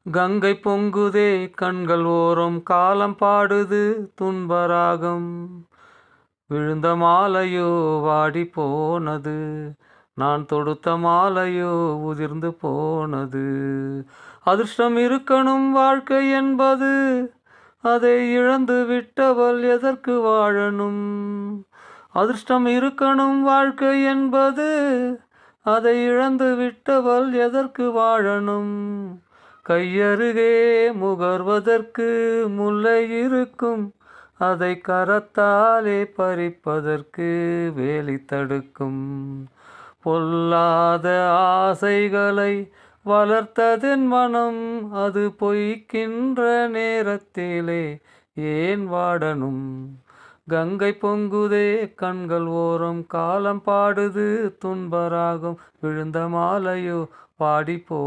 கங்கை பொங்குதே கண்கள் ஓரம் காலம் பாடுது துன்பராகம். விழுந்த மாலையோ வாடி போனது, நான் தொடுத்த மாலையோ உதிர்ந்து போனது. அதிர்ஷ்டம் இருக்கணும் வாழ்க்கை என்பது, அதை இழந்து விட்டவள் எதற்கு வாழணும். அதிர்ஷ்டம் இருக்கணும் வாழ்க்கை என்பது, அதை இழந்து விட்டவள் எதற்கு வாழணும். கையருகே முகர்வதற்கு முல்லை இருக்கும், அதை கரத்தாலே பறிப்பதற்கு வேலி தடுக்கும். பொல்லாத ஆசைகளை வளர்த்ததென் மனம், அது பொய்க்கின்ற நேரத்திலே ஏன் வாடணும். கங்கை பொங்குதே கண்கள் ஓரம் காலம் பாடுது துன்பராகம். விழுந்த மாலையோ பாடிப்போ